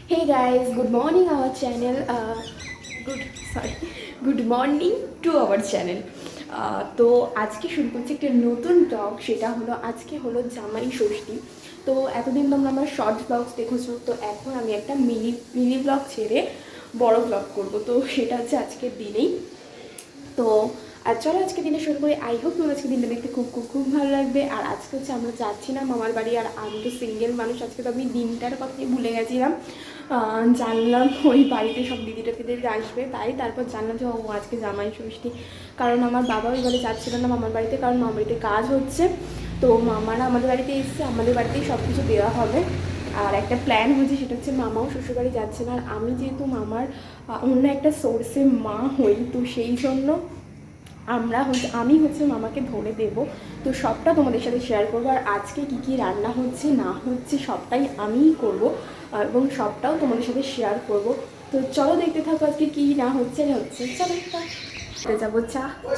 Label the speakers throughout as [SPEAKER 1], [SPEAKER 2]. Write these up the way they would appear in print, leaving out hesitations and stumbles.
[SPEAKER 1] Hey guys, good morning our channel. Good morning to our channel. তো আজকে শুরু করছি একটা নতুন ব্লগ। সেটা হলো আজকে হলো জামাই ষষ্ঠী। তো এতদিন তোমরা আমার শর্ট ব্লগস দেখেছো, তো এখন আমি একটা মিনি ব্লগ ছেড়ে বড় ব্লগ করব। তো সেটা হচ্ছে আজকের দিনেই। তো আর চলো আজকে দিনে শুরু করি। আই হোপ তোমার আজকে দিনটা দেখতে খুব খুব খুব ভালো লাগবে। আর আজকে হচ্ছে আমরা যাচ্ছি না মামার বাড়ি, আর আমি তো সিঙ্গেল মানুষ। আজকে তো আমি দিনটার কথাই ভুলে গেছিলাম। জানলাম ওই বাড়িতে সব দিদিটা ফিদিরা আসবে, তারপর জানলাম যে ও আজকে জামাই ষষ্ঠী। কারণ আমার বাবা ওই বাড়ি যাচ্ছিল না মামার বাড়িতে, কারণ মামার বাড়িতে কাজ হচ্ছে। তো মামারা আমাদের বাড়িতে এসছে, আমাদের বাড়িতেই সব কিছু দেওয়া হবে। আর একটা প্ল্যান হচ্ছে, সেটা হচ্ছে মামাও শ্বশুরবাড়ি যাচ্ছে না। আর আমি যেহেতু মামার অন্য একটা সোর্সে মা হই, তো সেই জন্য আমি হচ্ছে মামাকে ধরে দেব। তো সবটা তোমাদের সাথে শেয়ার করবো। আর আজকে কি কি রান্না হচ্ছে না হচ্ছে সবটাই আমিই করব, এবং সবটাও তোমাদের সাথে শেয়ার করব। তো চলো দেখতে থাকো আজকে কি না হচ্ছে চলো যাবো।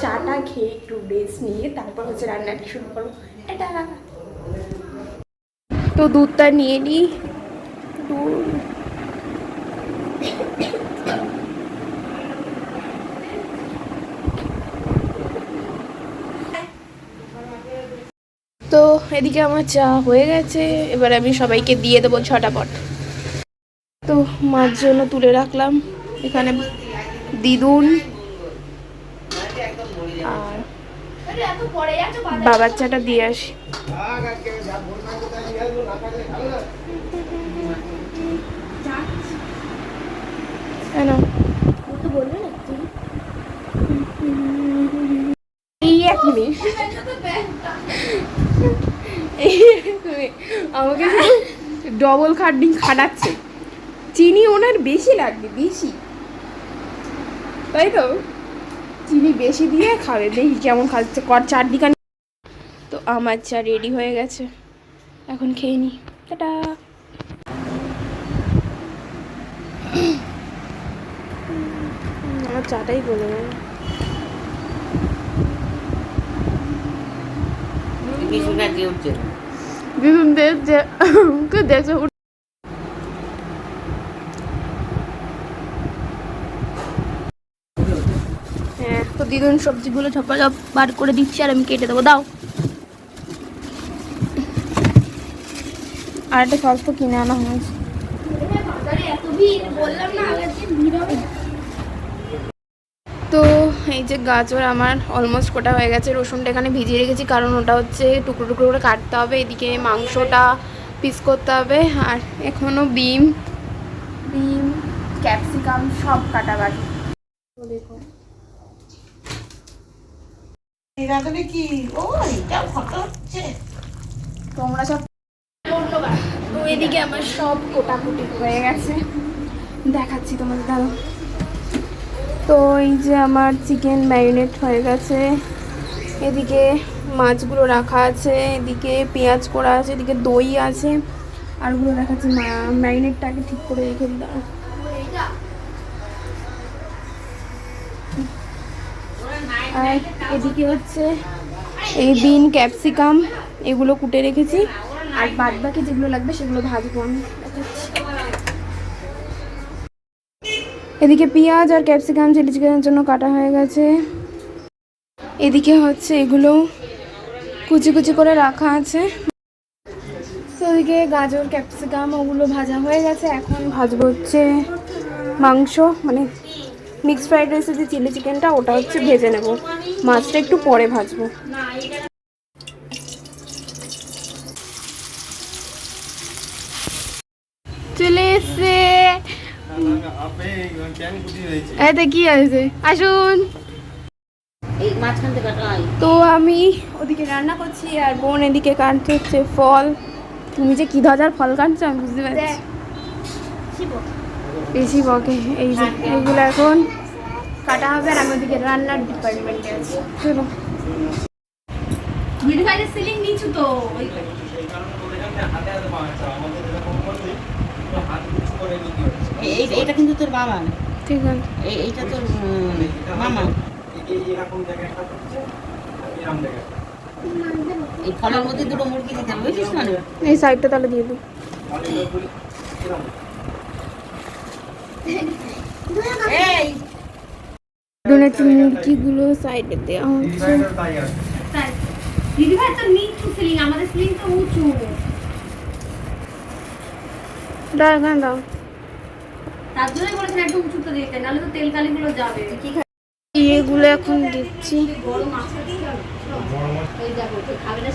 [SPEAKER 1] চাটা খেয়ে একটু রেস্ট নিয়ে তারপর হচ্ছে রান্নাটা শুরু করবো। এটা তো দুধটা নিয়ে নিই। দুধ তো এদিকে আমার চা হয়ে গেছে, এবার আমি সবাইকে দিয়ে দেবো ঝটাপট। তো মার জন্য তুলে রাখলাম এখানে দিদুন আর বাবার চাটা দিয়ে আসি। এই এক মিনিট, আমাকে ডবল খাটাচ্ছে। চিনি ওনার বেশি লাগবে, বেশি, তাই তো চিনি বেশি দিয়ে খাবে। দেখি কেমন খাচ্ছে, চারদিকে। তো আমার চা রেডি হয়ে গেছে, এখন খেয়ে নি। টাটা। আমার চাটাই বলে গেল। দেখছো হ্যাঁ, তো দিদুন সবজিগুলো ঝপাঝপ বার করে দিচ্ছি আর আমি কেটে দেবো। দাও। আর একটা সস তো কিনে আনা হয়েছে। তো এই যে গাজর আমার অলমোস্ট কোটা হয়ে গেছে। রসুনটা এখানে ভিজিয়ে রেখেছি, কারণ ওটা হচ্ছে টুকরো টুকরো করে কাটতে হবে। এদিকে মাংসটা পিস করতে হবে। আর এখনও বিম ক্যাপসিকাম সব কাটা বাকি। দেখো তোমরা সব। তো এদিকে আমার সব কোটাকুটি হয়ে গেছে, দেখাচ্ছি তোমাদের। দাঁড়ো। তো এই যে আমার চিকেন ম্যারিনেট হয়ে গেছে, এদিকে মাছগুলো রাখা আছে, এদিকে পেঁয়াজ করা আছে, এদিকে দই আছে। আর ওগুলো দেখাচ্ছি, ম্যারিনেটটাকে ঠিক করে রেখে দিলাম। আর এদিকে হচ্ছে এই বিন ক্যাপসিকাম এগুলো কুটে রেখেছি। আর বাদ বাকি যেগুলো লাগবে সেগুলো ভাজবো আমি, দেখাচ্ছি। এদিকে পেঁয়াজ আর ক্যাপসিকাম চিলি চিকেনের জন্য কাটা হয়ে গেছে। এদিকে হচ্ছে এগুলো কুচি কুচি করে রাখা আছে। তো ওদিকে গাজর ক্যাপসিকাম ওগুলো ভাজা হয়ে গেছে। এখন ভাজবো হচ্ছে মাংস, মানে মিক্সড ফ্রাইড রাইসের যে চিলি চিকেনটা, ওটা হচ্ছে ভেজে নেব। মাছটা একটু পরে ভাজবো। চলে এসছে। এতে কি আছে, আসুন। তো আমি ওদিকে রান্না করছি আর বোন এদিকে কাটতে হচ্ছে ফল। তুমি যে কি ধজার ফল কাটছো আমি বুঝতে পারছি। বেশি বকে। এই যে এইগুলো এখন কাটা হবে, আর আমি ওদিকে রান্নার ডিপার্টমেন্টে আছি। চলো। সিলিং নিচু তো
[SPEAKER 2] এটা কিন্তু তোর বাবা,
[SPEAKER 1] ঠিক আছে।
[SPEAKER 2] এইটা তোর মামা। এই ফলের মধ্যে দুটো মুরগি দিতে বুঝছিস না?
[SPEAKER 1] এই সাইডটা তাহলে দিয়ে দিই। ডোনাটের মুরগিগুলো সাইডে দেওয়া হচ্ছে।
[SPEAKER 3] দিদি ভাই তো নিচু সিলিং, আমাদের সিলিং তো উঁচু।
[SPEAKER 1] দাও এখানে দাও।
[SPEAKER 3] তার জন্যই বলেছেন একটু উঁচুতে দিতে, নাহলে তো তেল কালিগুলো যাবে।
[SPEAKER 1] এগুলো এখন দিচ্ছি।
[SPEAKER 3] বড় মাছ এই দেখো, তুই খাবে না,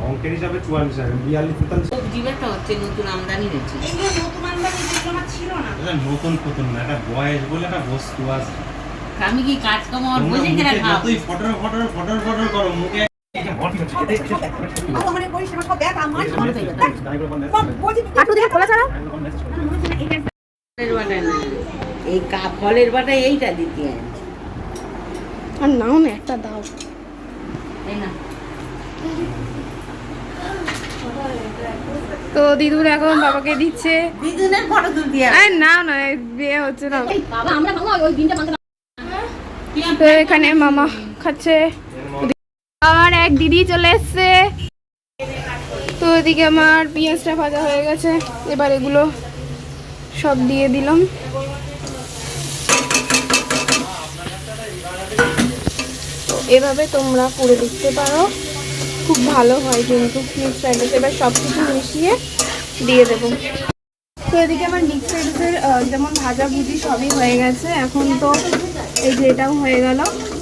[SPEAKER 4] অঙ্কের হিসাবে 44 42
[SPEAKER 2] সবজি একটা হচ্ছে নতুন আমদানি হচ্ছে।
[SPEAKER 4] নতুন নতুন না, একটা বয়স বলে একটা বস্তু আছে।
[SPEAKER 2] আমি কি কাজ কাম আর বসে গেলে খাও?
[SPEAKER 4] তুই ফটর ফটর ফটর ফটর করো মুখে।
[SPEAKER 2] ফলের বাটা না, এই ফলের বাটা এইটা দিতে হয়।
[SPEAKER 1] আর নাও না, একটা দাও।
[SPEAKER 2] এই না
[SPEAKER 1] তো দিদুর এখন বাবাকে দিচ্ছে।
[SPEAKER 2] দিদুনের ফটো তুলতে হবে।
[SPEAKER 1] আর না না, বিয়ে হচ্ছে না।
[SPEAKER 3] বাবা আমরা খাবো, ওই দিনটা বাঁধতে
[SPEAKER 1] তো এখানে মামা খাচ্ছে। আমার এক দিদি চলে এসছে। তো ওইদিকে আমার পেঁয়াজটা ভাজা হয়ে গেছে, এবার এগুলো সব দিয়ে দিলাম। তো এভাবে তোমরা করে দেখতে পারো, খুব ভালো হয় কিন্তু মিক্স ফ্রাইড রাইস। এবার সব কিছু মিশিয়ে দিয়ে দেবো। তো এদিকে আমার মিক্স ফ্রাইড রাইসের যেমন ভাজা ভুজি সবই হয়ে গেছে। এখন তো এই যে এটাও হয়ে গেল।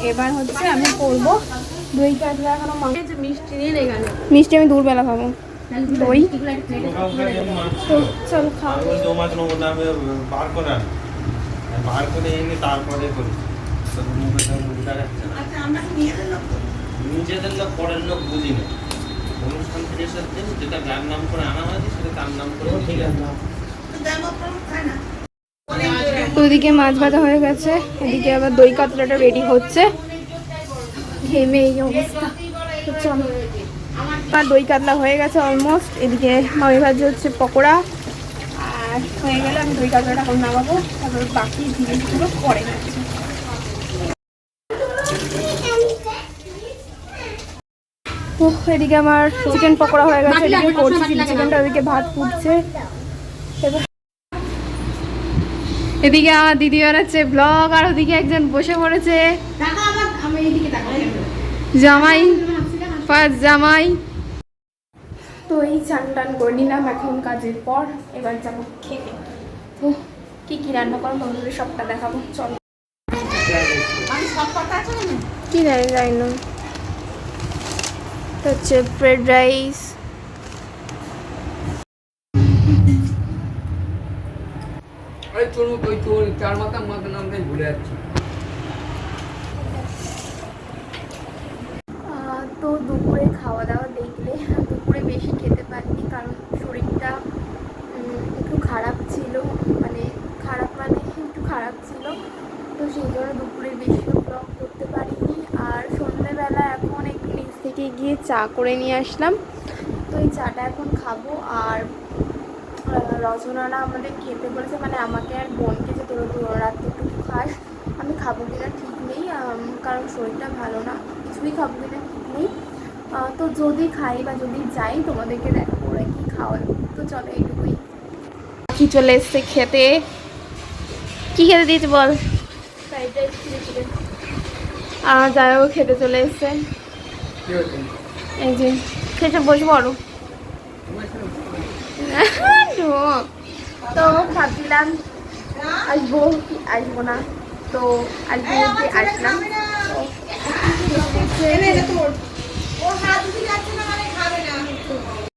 [SPEAKER 1] এবার হচ্ছে আমি করব দই কাতলা। এখনো মিষ্টি নিয়ে নেই গেল, মিষ্টি আমি দুপুরবেলা খাবো। দই তো চল খাও।
[SPEAKER 4] বার করে বার করে এনে তারপরে করি। নিজেদের লোক পরের লোক বুঝি না। অনুষ্ঠান থেকে সাথে যেটা যার নাম করে আনা হয়েছে সেটা তার নাম করে ঠিক আছে।
[SPEAKER 1] তো ওদিকে মাছ ভাজা হয়ে গেছে, এদিকে আবার দই কাতলাটা রেডি হচ্ছে। ঘেমে এই অবস্থা। তো চলো, আমার দই কাতলা হয়ে গেছে অলমোস্ট। এদিকে মামি ভাজি হচ্ছে পকোড়া, আর হয়ে গেলে আমি দই কাতলাটা এখন নামাবো। তারপর বাকি জিনিসগুলো পরে গেছে। এদিকে আমার চিকেন পকোড়া হয়ে গেছে, এদিকে করছি চিকেনটা, ওদিকে ভাত ফুটছে। এদিকে আমার দিদি বানাচ্ছে ব্লগ, আর ওদিকে একজন বসে পড়েছে জামাই, ফার্স্ট জামাই। তো এই চান টান করে নিলাম এখন কাজের পর। এবার যাবো খেতে। তো কি কি রান্না করো তোমাদের সবটা দেখাবো, চলো। কি যাই না, তো হচ্ছে ফ্রাইড রাইস, তো দুপুরে খাওয়া দাওয়া দেখলে দুপুরে বেশি খেতে পারিনি, কারণ শরীরটা একটু খারাপ ছিল, মানে একটু খারাপ ছিল। তো সেই জন্য দুপুরে বেশি ব্লগ করতে পারিনি। আর সন্ধ্যেবেলা এখন একটু নিচ থেকে গিয়ে চা করে নিয়ে আসলাম। তো এই চাটা এখন খাবো। আর রচনারা আমাদের খেতে বলেছে, মানে আমাকে আর বোনকে, যে তোরা রাত্রে একটু খাস। আমি খাবো কিনা ঠিক নেই, কারণ শরীরটা ভালো না, কিছুই খাবো কিনা ঠিক নেই। তো যদি খাই বা যদি যাই তোমাদেরকে দেখাবো ওরা কি খাওয়ালো। তো চলো এইটুকুই। কি চলে এসছে খেতে, কি খেতে দিয়েছে বল? ফ্রাইড রাইস দিয়েছিলেন। আর যাই হোক খেতে চলে এসছে। এই যে খেতে বসবো আরো। তো ভাবছিলাম আসবো কি আসবো না, তো আজকে আসলাম।